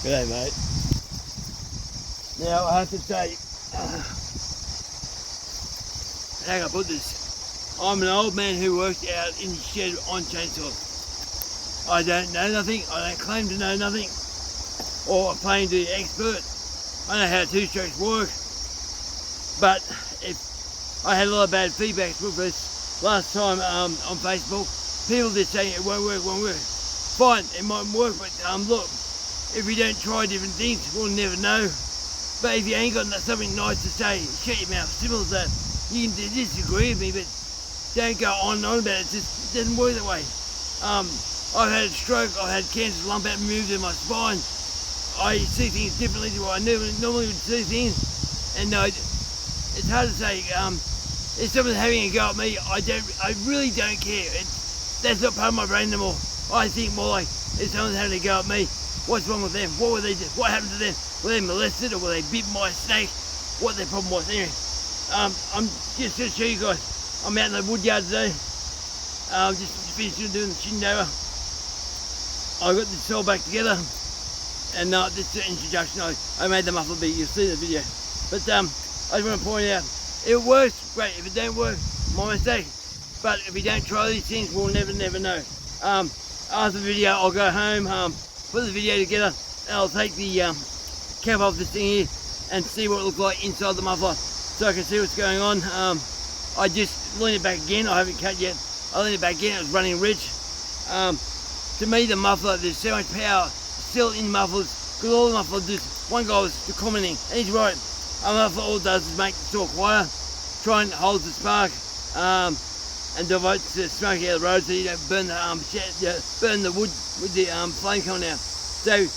G'day, mate. Now, I have to say, how can I put this? I'm an old man who works out in the shed on chainsaws. I don't know nothing, I don't claim to know nothing, or claim to be an expert. I know how two-strokes work, but if I had a lot of bad feedback with this last time on Facebook, people just saying it won't work, Fine, it might work, but look, if we don't try different things, we'll never know. But if you ain't got something nice to say, shut your mouth, simple as that. You can disagree with me, but don't go on and on about it. It doesn't work that way. I've had a stroke, I've had cancer lump out moved in my spine. I see things differently to what I normally would see things. And it's hard to say, if someone's having a go at me, I really don't care. That's not part of my brain anymore. I think more like, if someone's having a go at me, what's wrong with them? What were they do? What happened to them? Were they molested or were they bitten by a snake? What their problem was? Anyway, I'm just to show you guys, I'm out in the wood yard today. Just finished doing the shindover. I got this all back together, and this is an introduction. I made the muffler beat. You'll see the video. But I just want to point out, if it works, great. If it don't work, my mistake. But if we don't try these things, we'll never know. After the video, I'll go home, put the video together, and I'll take the cap off this thing here and see what it looks like inside the muffler, so I can see what's going on. I just leaned it back again. I haven't cut yet. I leaned it back again. It was running rich. To me, the muffler, there's so much power still in mufflers, because all the mufflers do. One guy was commenting, and he's right. A muffler all it does is make the saw quieter, try and hold the spark, and divert the smoke out of the road so you don't burn the wood with the flame coming out. So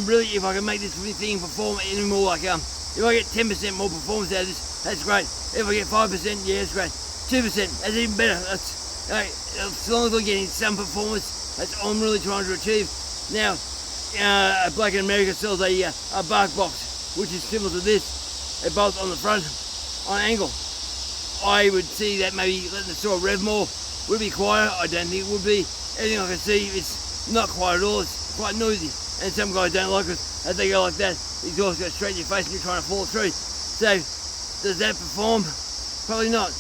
really, if I can make this thing perform any more, like if I get 10% more performance out of this, that's great. If I get 5%, yeah, that's great. 2%, that's even better. That's as long as I'm getting some performance, that's all I'm really trying to achieve. Now, a bloke in America sells a bark box, which is similar to this. It bolts on the front on an angle. I would see that maybe letting the saw rev more would be quieter. I don't think it would be. Everything I can see is not quiet at all. It's quite noisy. And some guys don't like it. As they go like that, the exhaust goes straight in your face and you're trying to fall through. So, does that perform? Probably not.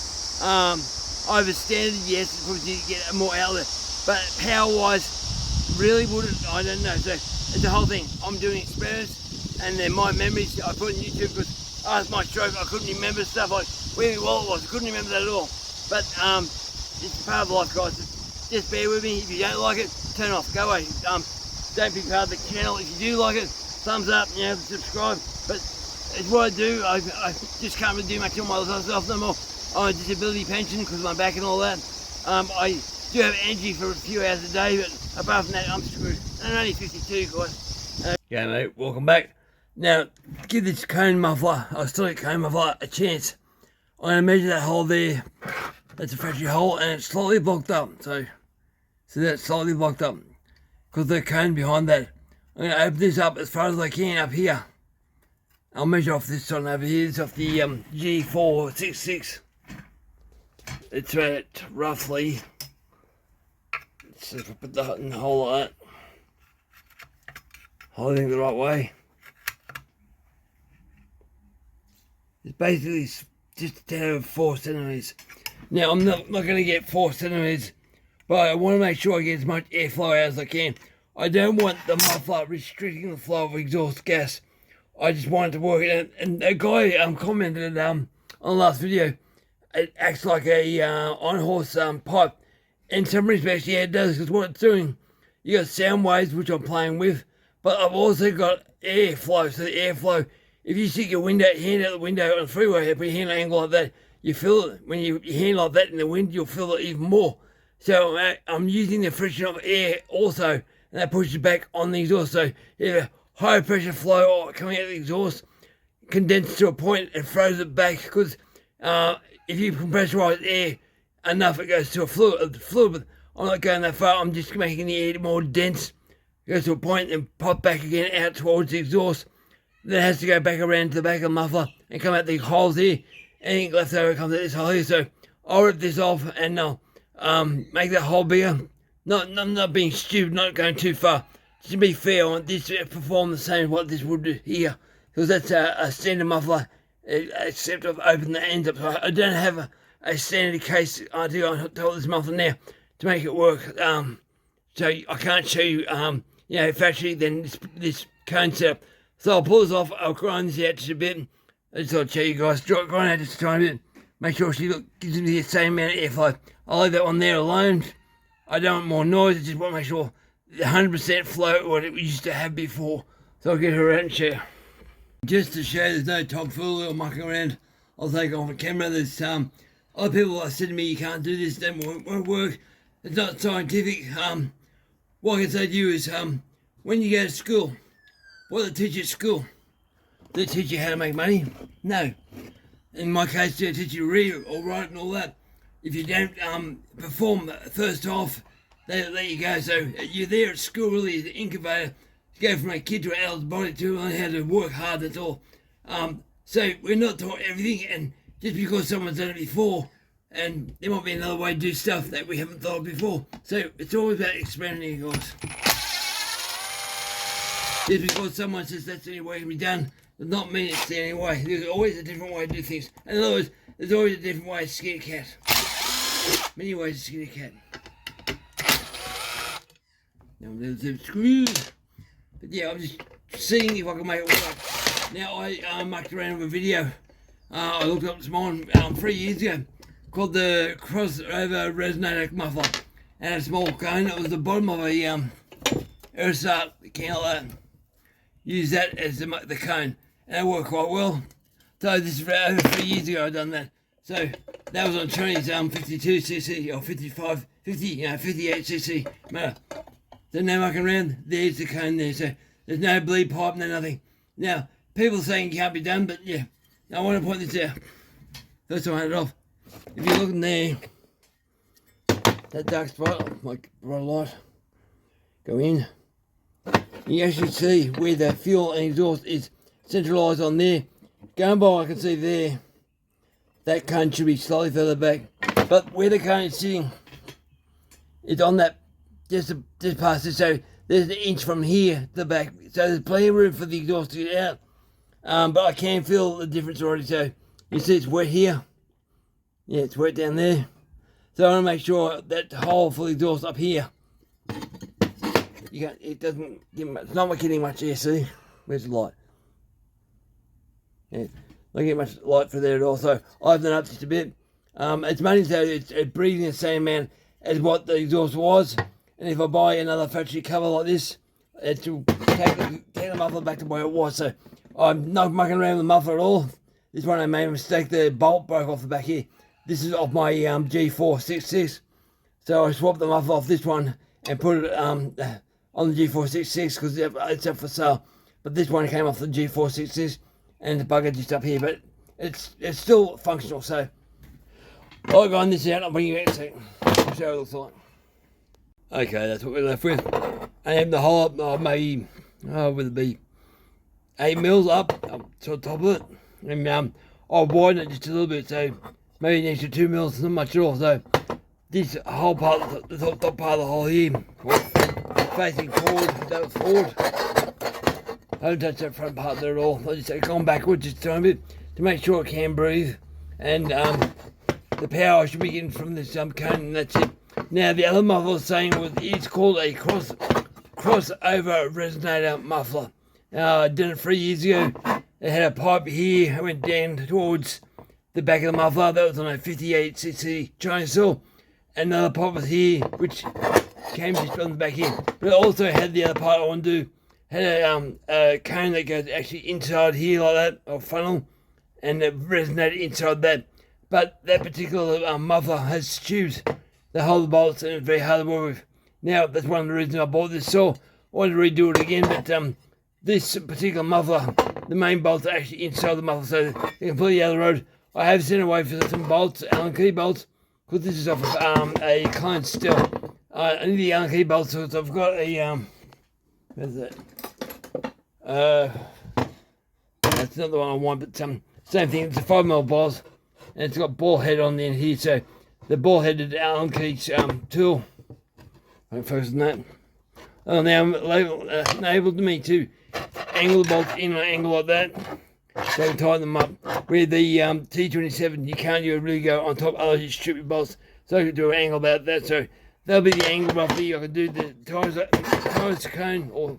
Over standard, yes, probably you get more outlet. But power-wise, really wouldn't. I don't know. So, it's the whole thing. I'm doing experiments, and they're my memories. I put on YouTube because after my stroke, I couldn't remember stuff like where my wallet was. I couldn't remember that at all. But it's part of life, guys. Just bear with me. If you don't like it, turn it off. Go away. Don't be part of the channel. If you do like it, thumbs up, subscribe. But it's what I do. I just can't really do much on myself no more. I'm on a disability pension because of my back and all that. I do have energy for a few hours a day, but apart from that, I'm screwed. And I'm only 52, guys. Yeah, mate. Welcome back. Now, give this cone muffler, sonic cone muffler, a chance. I'm going to measure that hole there. That's a factory hole, and it's slightly blocked up. So that's slightly blocked up because the cone behind that. I'm going to open this up as far as I can up here. I'll measure off this one over here. It's off the G444. It's at roughly, let's see if I put that in the hole like that. Holding the right way. It's basically just a tad over 4 centimeters. Now, I'm not going to get 4 centimeters, but I want to make sure I get as much airflow as I can. I don't want the muffler restricting the flow of exhaust gas. I just want it to work. And a guy commented on the last video, it acts like a on-horse pipe. In some respects, yeah, it does, because what it's doing, you got sound waves, which I'm playing with, but I've also got airflow. So the airflow, if you stick your hand out the window on the freeway, put your hand at an angle like that, you feel it. When your hand like that in the wind, you'll feel it even more. So I'm using the friction of air also, and that pushes back on the exhaust. So you have a high pressure flow coming out of the exhaust, condenses to a point and throws it back, because if you compressorize air enough, it goes to a fluid, but I'm not going that far. I'm just making the air more dense. It goes to a point and pop back again out towards the exhaust. Then it has to go back around to the back of the muffler and come out the holes here. Anything left over comes out this hole here. So I'll rip this off and make that hole bigger. Not being stupid, not going too far. to be fair, I want this to perform the same as what this would do here, because that's a standard muffler, except I've opened the ends up. So I don't have a standard case. I do. I hold this muffler now to make it work. So I can't show you, if actually then this cone setup. So I'll pull this off. I'll grind this out just a bit. I just thought I'd show you guys. Grind out just a tiny bit. Make sure she gives me the same amount of airflow. I'll leave that one there alone. I don't want more noise. I just want to make sure the 100% flow what it used to have before. So I'll get her out and share. Just to show there's no tomfoolery or mucking around, I'll take off the camera. There's other people that said to me, you can't do this, that won't work. It's not scientific. What I can say to you is, when you go to school, what do they teach you at school? Do they teach you how to make money? No. In my case, they teach you to read or write and all that. If you don't perform first off, they let you go. So you're there at school really as an incubator to go from a kid to an adult's body to learn how to work hard, that's all. So we're not taught everything, and just because someone's done it before, and there might be another way to do stuff that we haven't thought of before. So it's always about experimenting, guys. Just because someone says that's the only way it can be done, does not mean it's the only way. There's always a different way to do things. In other words, there's always a different way to skin a cat. Many ways to skin a cat. Now there's some screws. But yeah, I'm just seeing if I can make it work. Now I mucked around with a video. I looked up this morning 3 years ago, called the crossover resonator muffler. And a small cone. It was the bottom of a ersatz can like that. Use that as the cone, and it worked quite well. So this is over 3 years ago I've done that. So that was on Tony's 52cc or 58cc motor. So now mucking around, there's the cone there. So there's no bleed pipe, no nothing. Now, people saying it can't be done, but yeah, I want to point this out. First time I had it off. If you're looking there, that dark spot, like bright light, go in. You actually see where the fuel and exhaust is centralised on there. Going by I can see there, that cone should be slightly further back. But where the cone is sitting, it's on that, just past it. So there's an inch from here to the back. So there's plenty of room for the exhaust to get out. But I can feel the difference already. So you see it's wet here. Yeah, it's wet down there. So I want to make sure that hole for the exhaust up here, it doesn't give much, it's not getting much air, see? Where's the light? Yeah, not getting much light for there at all. So I've done up just a bit. It's mainly so it's breathing the same amount as what the exhaust was. And if I buy another factory cover like this, it will take the muffler back to where it was. So I'm not mucking around with the muffler at all. This one I made a mistake, the bolt broke off the back here. This is off my G444. So I swapped the muffler off this one and put it on the G444 because it's up for sale. But this one came off the G444 and the bugger just up here. But it's still functional. So I'll grind this out. I'll bring you back in a second. I'll show you what it looks like. Okay, that's what we're left with. I have the hole up, maybe, would it be 8 mils up to the top of it. And I'll widen it just a little bit, so maybe an extra 2 mils, not much at all. So this whole part, the top part of the hole here, facing forward, that was forward. I don't touch that front part there at all. I just gone backwards just a tiny bit to make sure it can breathe. And the power I should be getting from this cone, and that's it. Now the other muffler saying it's called a crossover resonator muffler. I did it 3 years ago. It had a pipe here. I went down towards the back of the muffler. That was on a 58cc chainsaw. Another pipe was here, which came just on the back here. But it also had the other part I want to do. Had a cone that goes actually inside here like that, or funnel, and it resonated inside that. But that particular muffler has tubes that hold the bolts, and it's very hard to work with. Now, that's one of the reasons I bought this saw. I wanted to redo it again, but this particular muffler, the main bolts are actually inside the muffler, so they're completely out of the road. I have sent away for some bolts, Allen key bolts, because this is off of a client still. I need the Allen key bolts, so I've got a, where's that? That's not the one I want, but same thing, it's a 5mm boss, and it's got ball head on the end here, so the ball headed Allen key tool, I don't focus on that. now enabled me to angle the bolts in an angle like that, so I can tighten them up. With the T27, you can't really go on top, otherwise you strip your bolts. So I could do an angle about that. So that'll be the angle roughly. I could do the tires cone, or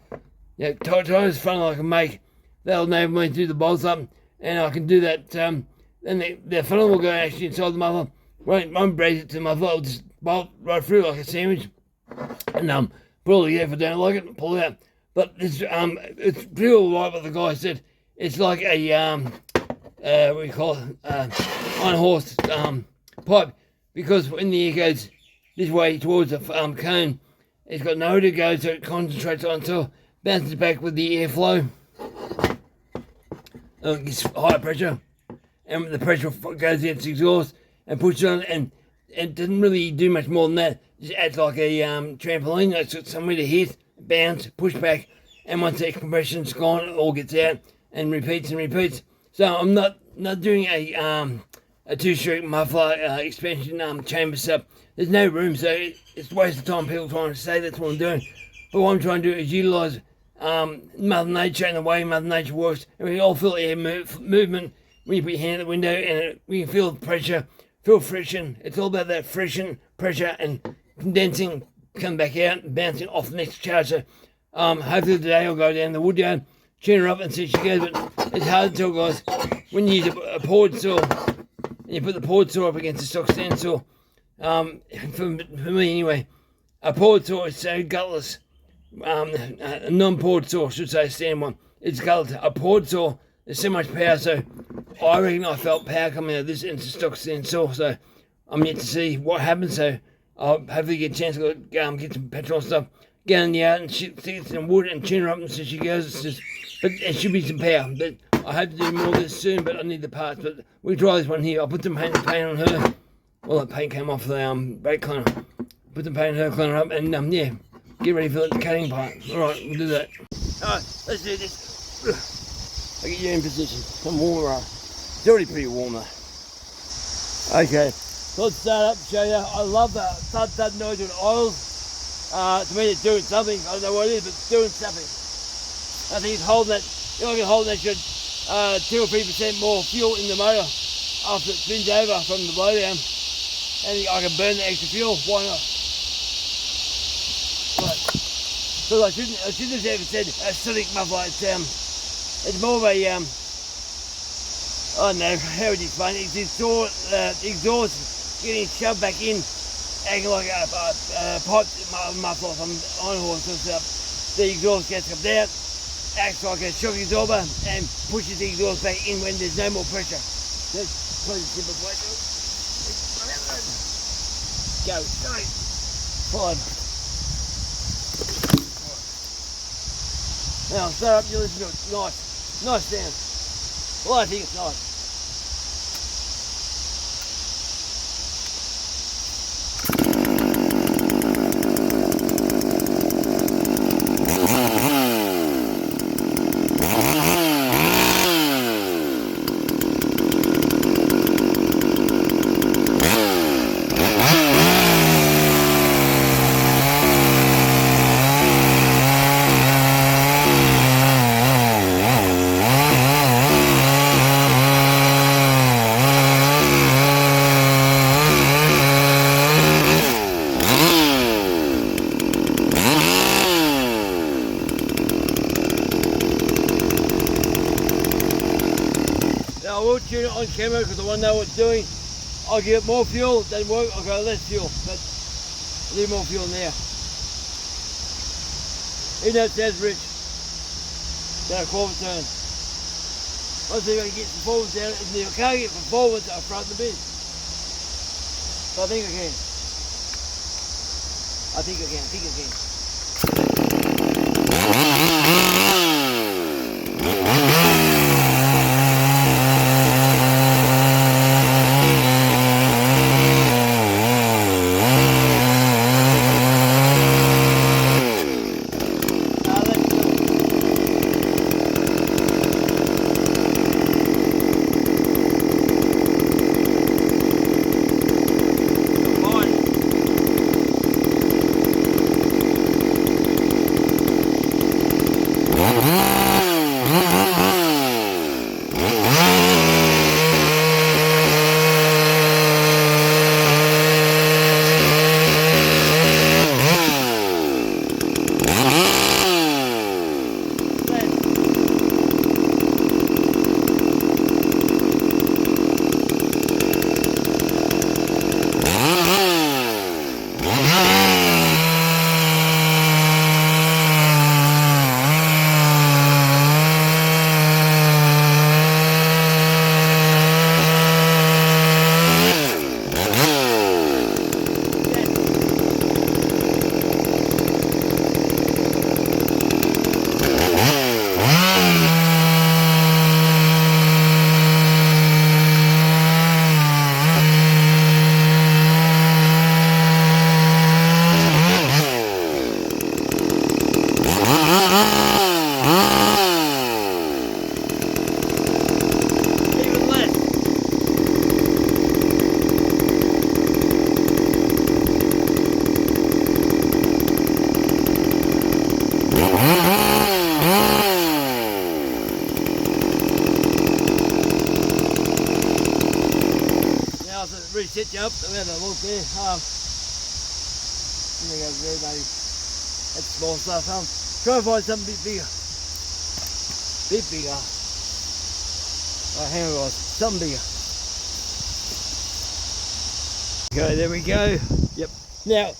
tires funnel I can make. That'll enable me to do the bolts up, and I can do that. Then the funnel will go actually inside the muffler. Won't brace it to the muffler. I'll just bolt right through like a sandwich, and put all together. If I don't like it, pull it out. But it's pretty alright what the guy said. It's like a what do you call it? Iron horse pipe, because when the air goes this way towards the cone, it's got nowhere to go, so it concentrates on until bounces back with the airflow. It gets higher pressure, and the pressure goes against the exhaust and pushes on, and it doesn't really do much more than that. It just acts like a trampoline. It's got somewhere to hit, bounce, push back, and once that compression's gone, it all gets out and repeats and repeats. So I'm not doing a two-stroke muffler expansion chamber setup. There's no room, so it's a waste of time people trying to say that's what I'm doing. But what I'm trying to do is utilise Mother Nature and the way Mother Nature works, and we all feel air movement when you put your hand at the window, and we can feel the pressure, feel friction. It's all about that friction, pressure, and condensing, come back out and bouncing off the next charge. So hopefully today I'll go down the wood yard, tune her up and see if she goes, but it's hard to tell, guys. When you use a poured saw, and you put the poured saw up against a stock stand saw, for me anyway, a poured saw is so gutless. A non-poured saw, should say, stand one, it's gutless. A poured saw, there's so much power, so I reckon I felt power coming out of this into stock stand saw, so I'm yet to see what happens. So I'll hopefully get a chance to get some petrol and stuff, get in the yard and stick some wood and tune her up and so she goes. But it should be some power. But I hope to do more of this soon, but I need the parts. But we try this one here. I'll put some paint on her. Well, the paint came off the brake cleaner. Put some paint on her, clean her up, and yeah, get ready for the cutting part. Alright, we'll do that. Alright, let's do this. I'll get you in position. Some warmer. It's already pretty warm though. Okay, so let's start up, show you. I love the thud noise with oils. To me it's doing something. I don't know what it is, but it's doing something. I think it's holding that, I can hold that 2 or 3% more fuel in the motor after it spins over from the blowdown, and I can burn the extra fuel. Why not? Right. So I shouldn't have ever said acidic muffler. It's more of a I don't know how would you explain it. It's exhaust getting shoved back in, acting like a pipe muffler from iron horse and stuff. The exhaust gets up out, acts like a shock absorber and pushes the exhaust back in when there's no more pressure. That's probably the simplest way to do it. Go straight. Fine. Now start up, you listen to it. Nice sound. Well, I think it's nice. I will tune it on camera because I want to know what it's doing. I'll give it more fuel, it doesn't work, I'll go less fuel, but I'll leave more fuel now. Even though it says rich, down a quarter turn. I'll see if I can get some forwards down. If I can't get some forwards, I'll front the bin. But I think I can. I think I can. catch you up. We have a look there. There goes there, maybe. That's small stuff. Try to find something a bit bigger. Bit bigger. Oh, hang on, guys. Something bigger. Okay, there we go. Yep. Now,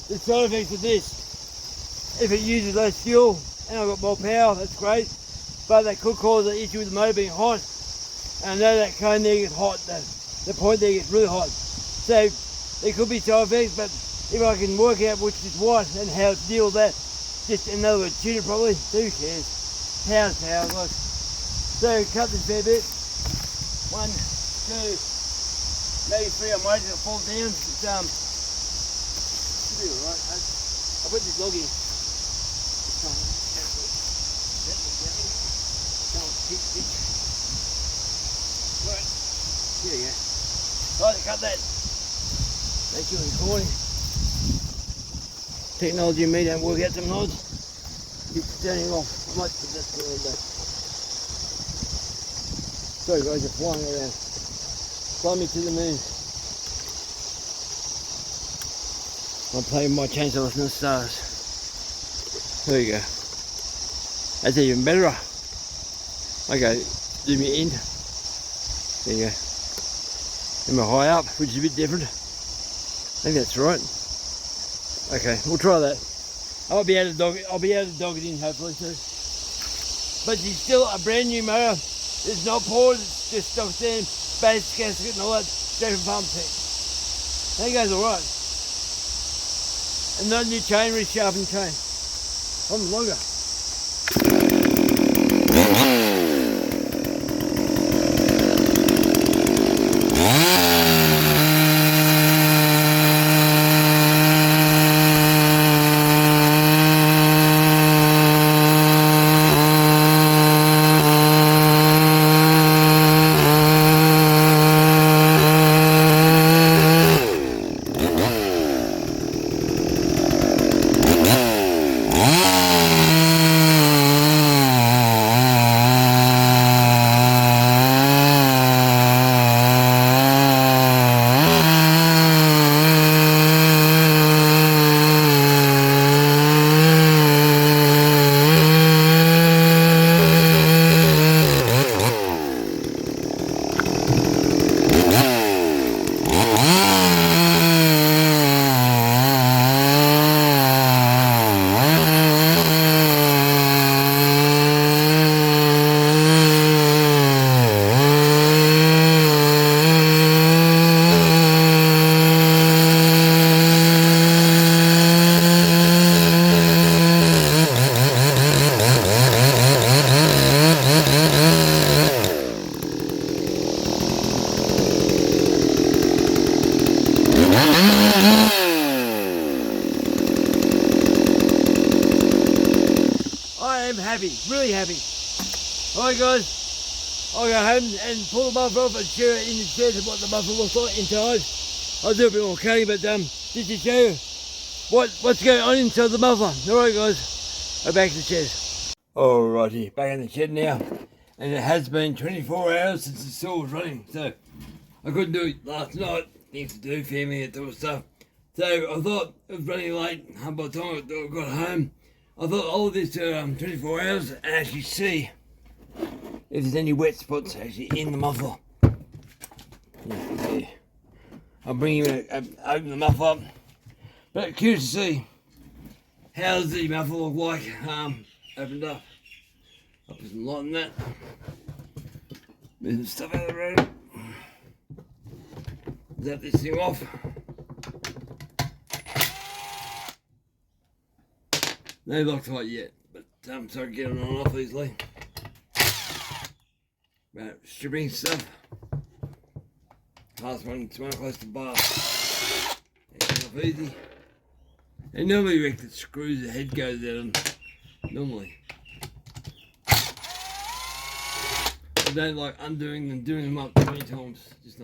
the side effects of this, if it uses less fuel and I've got more power, that's great. But that could cause an issue with the motor being hot. And I know that cone there gets hot, the point there gets really hot. So there could be side effects, but if I can work out which is what and how to deal with that, just in other words, tune it properly, who cares? Power's power, guys. So cut this fair bit. 1, 2, maybe 3. I'm waiting to fall down. It's, should be alright. I put this log in. Right, here you go. Right, cut that. Make sure you're recording. Technology and me don't work out sometimes. Keep turning off. I might put that to the window. Sorry guys, you're flying around. Fly me to the moon. I'm playing my chainsaw in the stars. There you go. That's even better. Okay, zoom it in. There you go. Am I high up, which is a bit different. I think that's right. Okay, we'll try that. I'll be able to dog it in hopefully too. But it's still a brand new motor. It's not poured, it's just stock stand, base gasket and all that, straight from farmertec. I think it goes alright. And not new chain, resharpened chain. I'm longer. Happy, really happy. Alright guys, I'll go home and pull the muffler off and share it in the shed of what the muffler looks like inside. I'll do a bit more cutting, but just to show you what's going on inside the muffler. Alright guys, I'm back to the shed. Alrighty, back in the shed now. And it has been 24 hours since the saw was running, so I couldn't do it last night. Things to do, family, that sort of stuff. So I thought it was running late. By the time I got home, I thought I'll do this 24 hours and actually see if there's any wet spots actually in the muffler. Yeah. I'll bring you open the muffler up. But curious to see how does the muffler look like opened up. I'll put some light in that. Move some stuff out of the road. Zap this thing off. No Loctite yet, but so I can get it on and off easily. About stripping stuff. Last one, it's one close to the bar. It's off easy. And normally you reckon the screws, the head goes out on normally. I don't like undoing them, doing them up 20 times. Just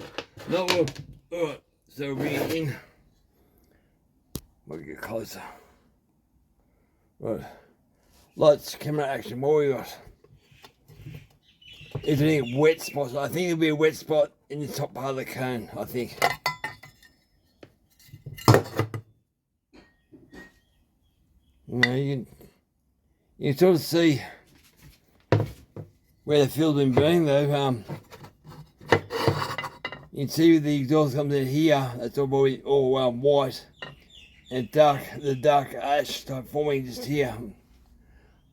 not well. Alright, so we'll bring it in. We'll get closer. Right, lights, camera, action, what we got? Is there any wet spots? I think there'll be a wet spot in the top part of the cone, I think. You can sort of see where the field's been burning though. You can see the exhaust comes in here, that's all white and dark, the dark ash type forming just here,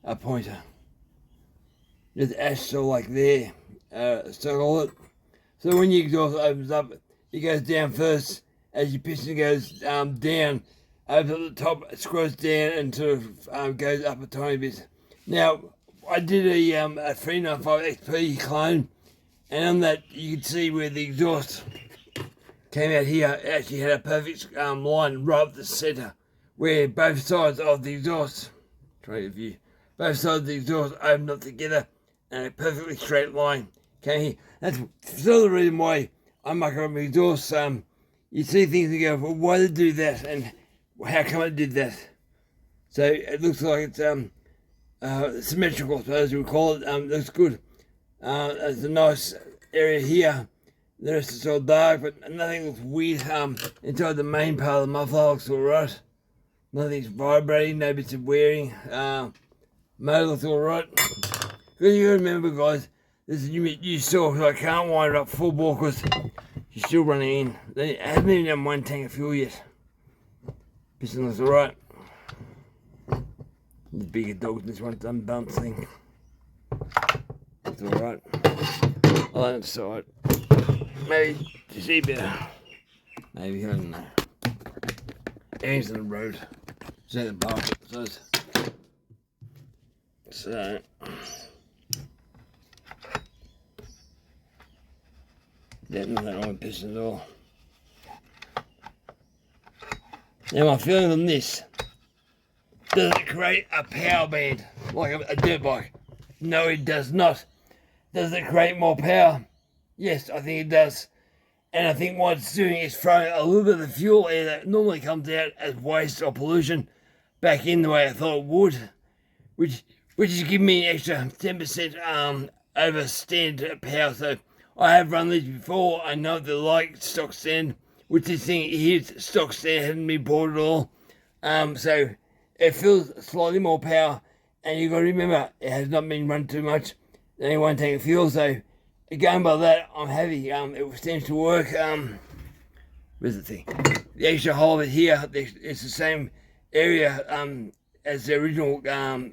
a pointer. Just ash so like there, circle it. So when your exhaust opens up, it goes down first, as your piston goes down, opens up the top, screws down and sort of goes up a tiny bit. Now, I did a 395 XP clone, and on that you can see where the exhaust came out here. It actually had a perfect line right up the centre, where both sides of the exhaust, both sides of the exhaust opened up together, and a perfectly straight line came here. That's sort of the reason why I muck up my exhaust. You see things and go, well, why did it do that, and how come it did that? So it looks like it's symmetrical, I suppose you would call it. Looks good. There's a nice area here. The rest is all dark, but nothing looks weird. Inside the main part of the muffler looks alright. Nothing's vibrating, no bits of wearing. Motor looks alright. Because you gotta remember, guys, this is a new saw, so I can't wind it up full bore because she's still running in. It hasn't even done one tank of fuel yet. Piston looks alright. The bigger dog, this one's done bump thing. It's alright. I'll let it side. Maybe to see better. Maybe, I don't know. Everything's on the road. It's at the bar. So there's nothing wrong with piston at all. Now my feeling on this, does it create a power band like a dirt bike? No, it does not. Does it create more power? Yes, I think it does. And I think what it's doing is throwing a little bit of the fuel air that normally comes out as waste or pollution back in the way I thought it would, which is giving me an extra 10% over standard power. So I have run these before. I know they're like stock stand, which this thing here's stock stand, hasn't been bought at all. So it feels slightly more power, and you've got to remember it has not been run too much. It only one tank of fuel, so going by that, I'm happy. It seems to work. Where's the thing? The extra hole of it here, it's the same area as the original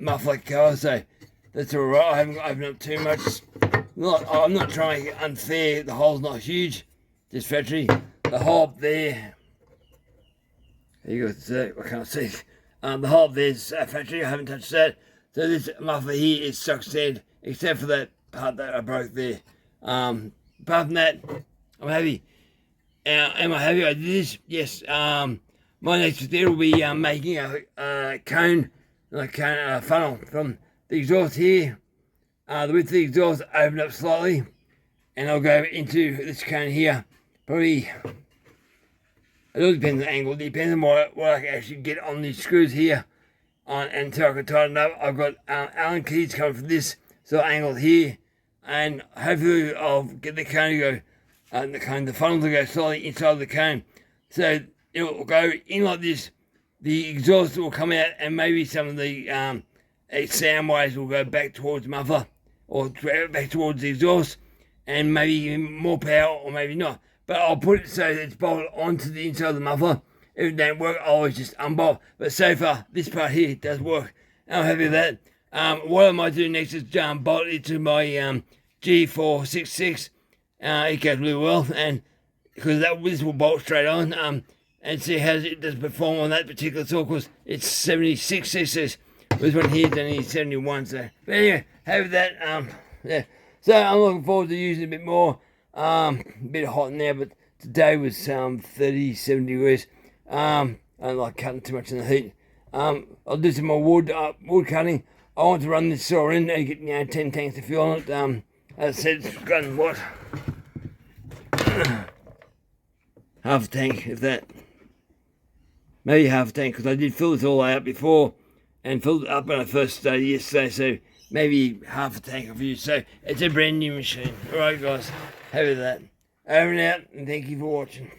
muffler cover, so that's alright. I haven't opened up too much. I'm not trying to get unfair. The hole's not huge, just factory. The hole up there, you got to see, I can't see. The hole up there's factory. I haven't touched that. So this muffler here is stock stand, except for that part that I broke there. Apart from that, I'm happy. Am I happy I did this? Yes. My next step will be making a cone, like a funnel from the exhaust here. The width of the exhaust open up slightly, and I'll go into this cone here. Probably, it all depends on the angle. It depends on what I can actually get on these screws here, until I can tighten up. I've got Allen keys coming from this sort of angle here, and hopefully I'll get the cone to go, the funnel to go slightly inside the cone. So it will go in like this. The exhaust will come out, and maybe some of the sound waves will go back towards the muffler, or back towards the exhaust, and maybe more power, or maybe not. But I'll put it so that it's bolted onto the inside of the muffler. If it don't work, I'll always just unbolt. But so far, this part here does work. I'm happy with that. What I might do next is bolt it to my G444. It goes really well, and because this will bolt straight on, and see how it does perform on that particular saw, because it's 76 cc's. This one here is only 71. So, but anyway, happy with that. Yeah. So I'm looking forward to using it a bit more. A bit hot now, but today was 37 degrees. I don't like cutting too much in the heat. I'll do some more wood cutting. I want to run this saw in and get 10 tanks of fuel on it. As I said, it's got what? Half a tank, if that. Maybe half a tank, because I did fill this all out before and filled it up when I first started yesterday. So maybe half a tank of you. So it's a brand new machine. Alright guys, have it that. Over and out, and thank you for watching.